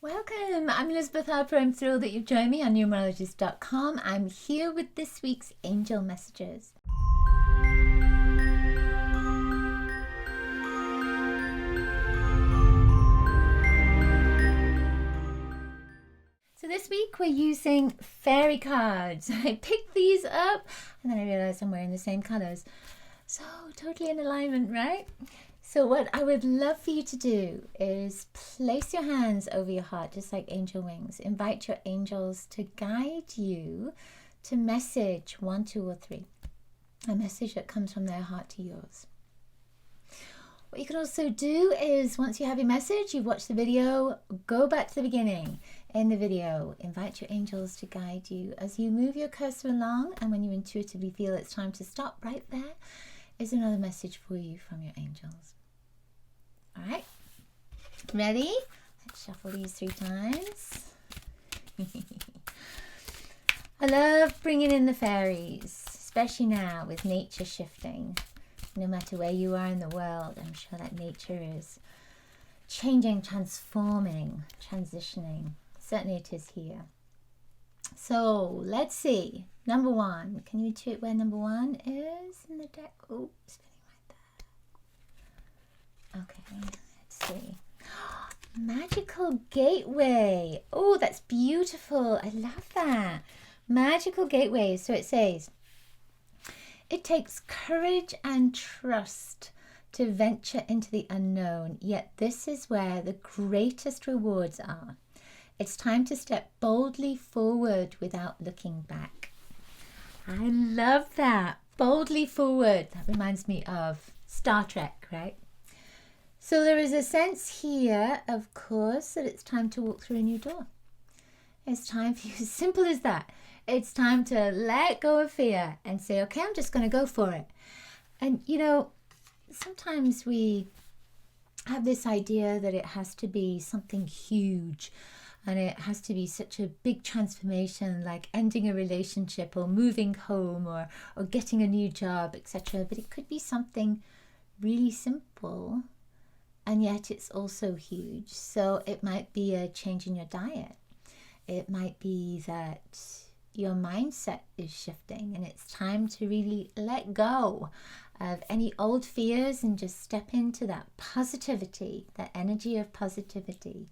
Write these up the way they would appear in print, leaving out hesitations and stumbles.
Welcome, I'm Elizabeth Harper. I'm thrilled that you've joined me on numerologist.com. I'm here with this week's angel messages. So this week we're using fairy cards. I picked these up and then I realized I'm wearing the same colors. So totally in alignment, right? So what I would love for you to do is place your hands over your heart, just like angel wings. Invite your angels to guide you to message 1, 2, or 3. A message that comes from their heart to yours. What you can also do is, once you have your message, you've watched the video, go back to the beginning. In the video, invite your angels to guide you as you move your cursor along, and when you intuitively feel it's time to stop, right there is another message for you from your angels. All right, ready? Let's shuffle these 3 times. I love bringing in the fairies, especially now with nature shifting. No matter where you are in the world, I'm sure that nature is changing, transforming, transitioning. Certainly it is here. So let's see. Number 1. Can you intuit where number 1 is in the deck? Oh, spinning right there. Okay, let's see. Magical Gateway. Oh, that's beautiful. I love that. Magical Gateway. So it says, it takes courage and trust to venture into the unknown, yet this is where the greatest rewards are. It's time to step boldly forward without looking back. I love that. Boldly forward. That reminds me of Star Trek, right? So there is a sense here, of course, that it's time to walk through a new door. It's time for you, as simple as that. It's time to let go of fear and say, okay, I'm just going to go for it. And, you know, sometimes we have this idea that it has to be something huge and it has to be such a big transformation, like ending a relationship or moving home or getting a new job, etc. But it could be something really simple, and yet it's also huge. So it might be a change in your diet. It might be that your mindset is shifting and it's time to really let go of any old fears and just step into that positivity, that energy of positivity.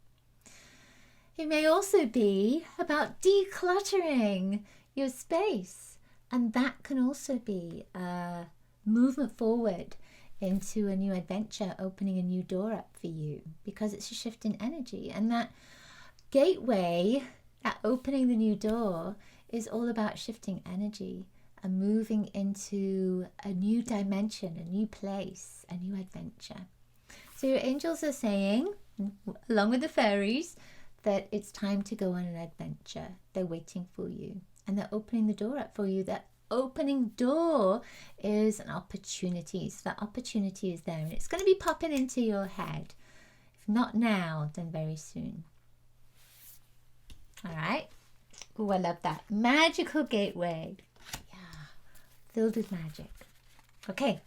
It may also be about decluttering your space, and that can also be a movement forward into a new adventure, opening a new door up for you, because it's a shift in energy. And that gateway, that opening the new door, is all about shifting energy and moving into a new dimension, a new place, a new adventure. So your angels are saying, along with the fairies, that it's time to go on an adventure. They're waiting for you and they're opening the door up for you. That opening door is an opportunity. So that opportunity is there and it's going to be popping into your head. If not now, then very soon. All right. Oh, I love that. Magical Gateway. Yeah, filled with magic. Okay,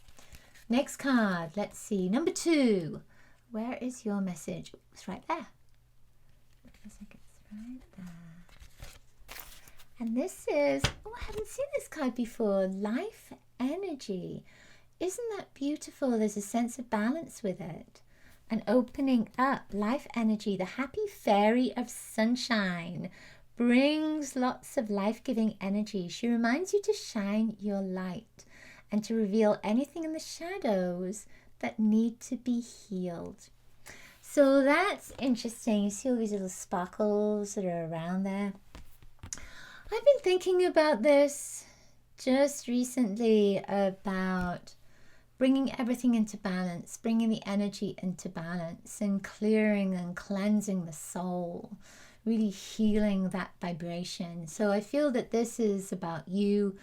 next card. Let's see. Number 2. Where is your message? It's right there. I think it's right there. And this is, oh, I haven't seen this card before. Life energy. Isn't that beautiful? There's a sense of balance with it. And opening up life energy, the happy fairy of sunshine, brings lots of life-giving energy. She reminds you to shine your light and to reveal anything in the shadows that need to be healed. So that's interesting. You see all these little sparkles that are around there. I've been thinking about this just recently, about bringing everything into balance, bringing the energy into balance and clearing and cleansing the soul, really healing that vibration. So I feel that this is about you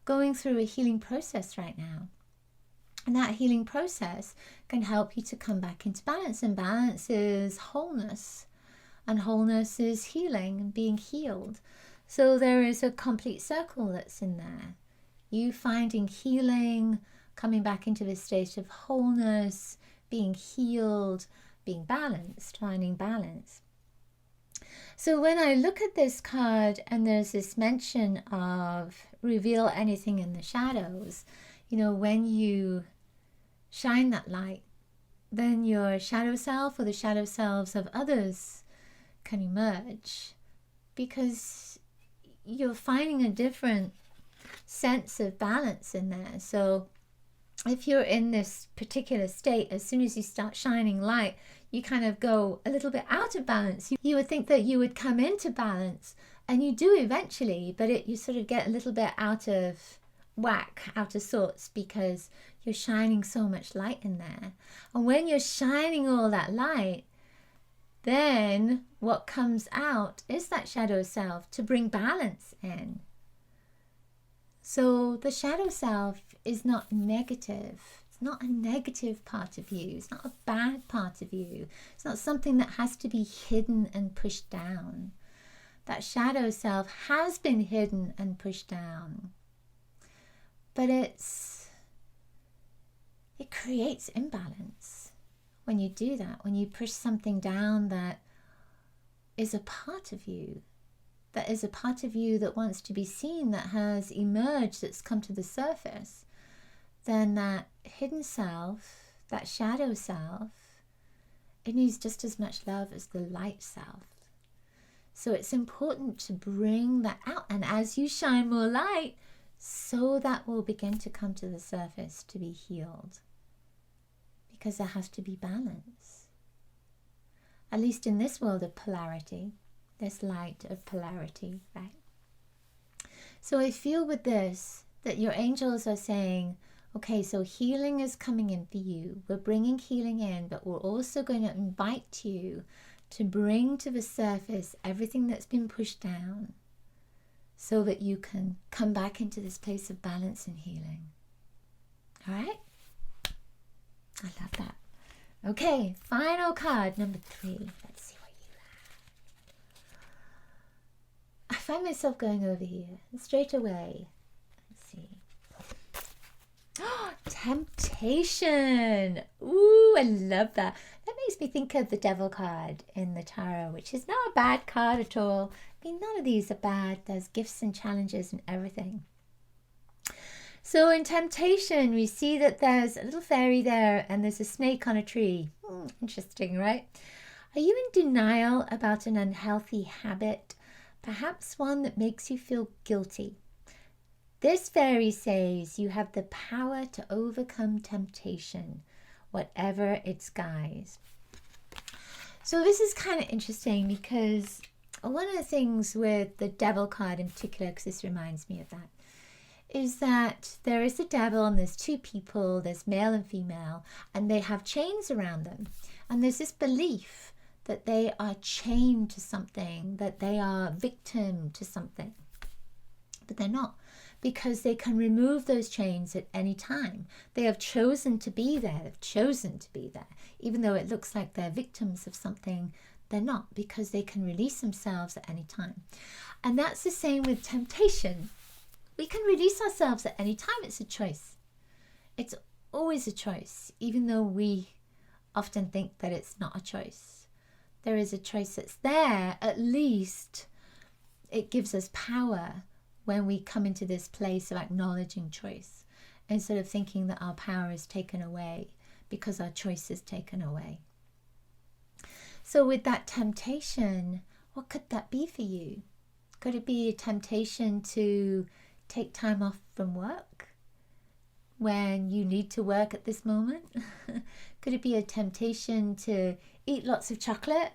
going through a healing process right now. And that healing process can help you to come back into balance. And balance is wholeness. And wholeness is healing and being healed. So there is a complete circle that's in there. You finding healing, coming back into this state of wholeness, being healed, being balanced, finding balance. So when I look at this card and there's this mention of reveal anything in the shadows, when you shine that light, then your shadow self or the shadow selves of others can emerge, because you're finding a different sense of balance in there. So if you're in this particular state, as soon as you start shining light, you kind of go a little bit out of balance. You would think that you would come into balance, and you do eventually, but you sort of get a little bit out of whack, out of sorts, because you're shining so much light in there. And when you're shining all that light, then what comes out is that shadow self to bring balance in. So the shadow self is not negative. It's not a negative part of you. It's not a bad part of you. It's not something that has to be hidden and pushed down. That shadow self has been hidden and pushed down. But it creates imbalance when you do that, when you push something down that is a part of you, that wants to be seen, that has emerged, that's come to the surface. Then that hidden self, that shadow self, it needs just as much love as the light self. So it's important to bring that out, and as you shine more light, so that will begin to come to the surface to be healed, because there has to be balance, at least in this world of polarity, this light of polarity, right? So I feel with this that your angels are saying, okay, so healing is coming in for you. We're bringing healing in, but we're also going to invite you to bring to the surface everything that's been pushed down, so that you can come back into this place of balance and healing. All right? I love that. Okay, final card, number 3. Let's see what you have. I find myself going over here straight away. Let's see. Temptation. Ooh, I love that. That makes me think of the Devil card in the tarot, which is not a bad card at all. I mean, none of these are bad. There's gifts and challenges and everything. So in temptation, we see that there's a little fairy there and there's a snake on a tree. Interesting, right? Are you in denial about an unhealthy habit? Perhaps one that makes you feel guilty. This fairy says you have the power to overcome temptation, whatever its guise. So this is kind of interesting, because one of the things with the Devil card in particular, because this reminds me of that, is that there is a devil and there's 2 people, there's male and female, and they have chains around them. And there's this belief that they are chained to something, that they are victim to something. But they're not, because they can remove those chains at any time. They have chosen to be there. They've chosen to be there. Even though it looks like they're victims of something, they're not, because they can release themselves at any time. And that's the same with temptation. We can release ourselves at any time. It's a choice. It's always a choice, even though we often think that it's not a choice. There is a choice that's there. At least it gives us power when we come into this place of acknowledging choice, instead of thinking that our power is taken away because our choice is taken away. So with that temptation, what could that be for you? Could it be a temptation to take time off from work when you need to work at this moment? Could it be a temptation to eat lots of chocolate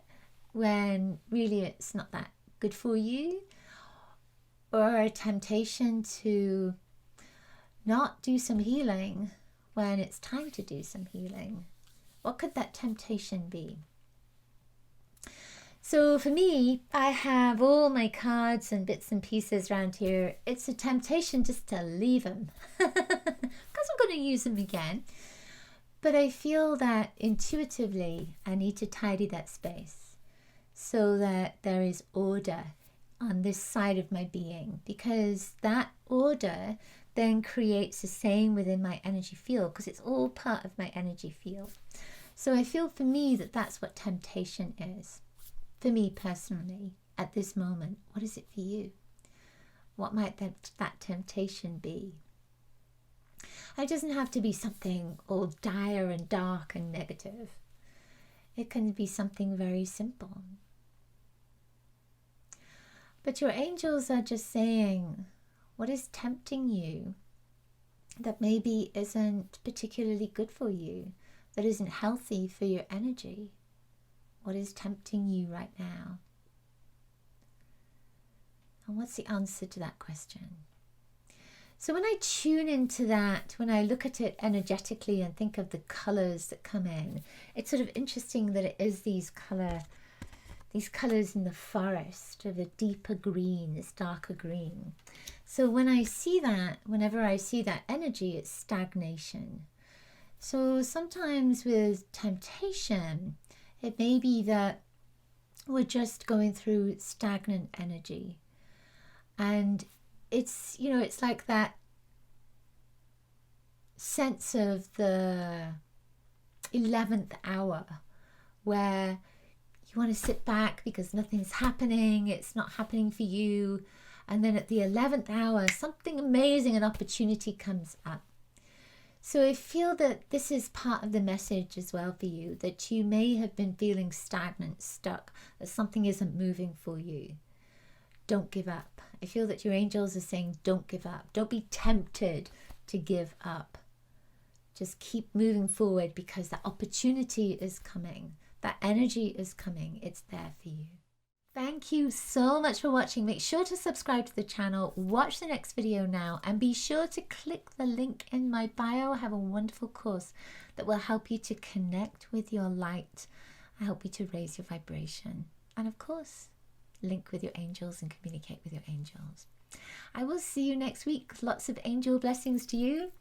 when really it's not that good for you? Or a temptation to not do some healing when it's time to do some healing? What could that temptation be? So for me, I have all my cards and bits and pieces around here. It's a temptation just to leave them, because I'm going to use them again. But I feel that intuitively I need to tidy that space so that there is order on this side of my being, because that order then creates the same within my energy field, because it's all part of my energy field. So I feel for me that that's what temptation is, for me personally. at this moment? What is it for you? What might that temptation be? It doesn't have to be something all dire and dark and negative. It can be something very simple. But your angels are just saying, what is tempting you that maybe isn't particularly good for you, that isn't healthy for your energy? What is tempting you right now? And what's the answer to that question? So when I tune into that, when I look at it energetically and think of the colors that come in, it's sort of interesting that it is these colors in the forest of a deeper green, this darker green. So when I see that, whenever I see that energy, it's stagnation. So sometimes with temptation, it may be that we're just going through stagnant energy. And it's, you know, it's like that sense of the 11th hour where you want to sit back because nothing's happening, it's not happening for you. And then at the 11th hour, something amazing, an opportunity comes up. So I feel that this is part of the message as well for you, that you may have been feeling stagnant, stuck, that something isn't moving for you. Don't give up. I feel that your angels are saying, don't give up. Don't be tempted to give up. Just keep moving forward because that opportunity is coming. That energy is coming. It's there for you. Thank you so much for watching. Make sure to subscribe to the channel, watch the next video now, and be sure to click the link in my bio. I have a wonderful course that will help you to connect with your light. I help you to raise your vibration. And of course, link with your angels and communicate with your angels. I will see you next week. Lots of angel blessings to you.